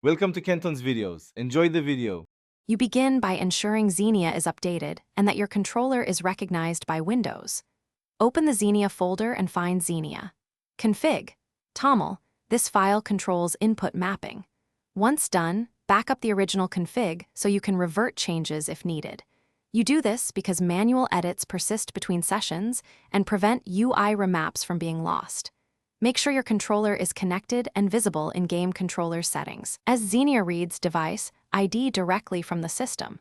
Welcome to Kenton's videos. Enjoy the video. You begin by ensuring Xenia is updated and that your controller is recognized by Windows. Open the Xenia folder and find Xenia. Config. TOML. This file controls input mapping. Once done, back up the original config so you can revert changes if needed. You do this because manual edits persist between sessions and prevent UI remaps from being lost. Make sure your controller is connected and visible in game controller settings, as Xenia reads device ID directly from the system.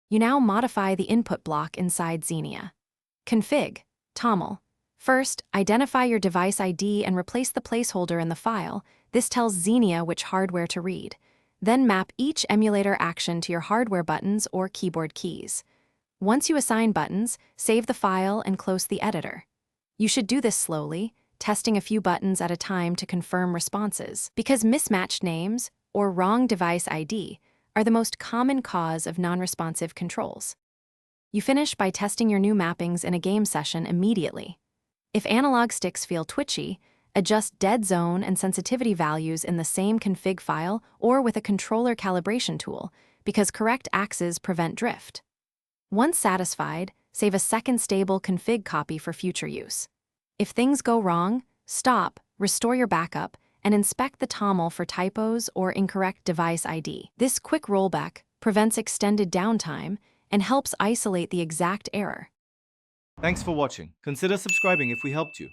You now modify the input block inside Xenia. Config. TOML. First, identify your device ID and replace the placeholder in the file. This tells Xenia which hardware to read. Then map each emulator action to your hardware buttons or keyboard keys. Once you assign buttons, save the file and close the editor. You should do this slowly, testing a few buttons at a time to confirm responses, because mismatched names, or wrong device ID, are the most common cause of non-responsive controls. You finish by testing your new mappings in a game session immediately. If analog sticks feel twitchy, adjust dead zone and sensitivity values in the same config file or with a controller calibration tool, because correct axes prevent drift. Once satisfied, save a second stable config copy for future use. If things go wrong, stop, restore your backup, and inspect the TOML for typos or incorrect device ID. This quick rollback prevents extended downtime and helps isolate the exact error. Thanks for watching. Consider subscribing if we helped you.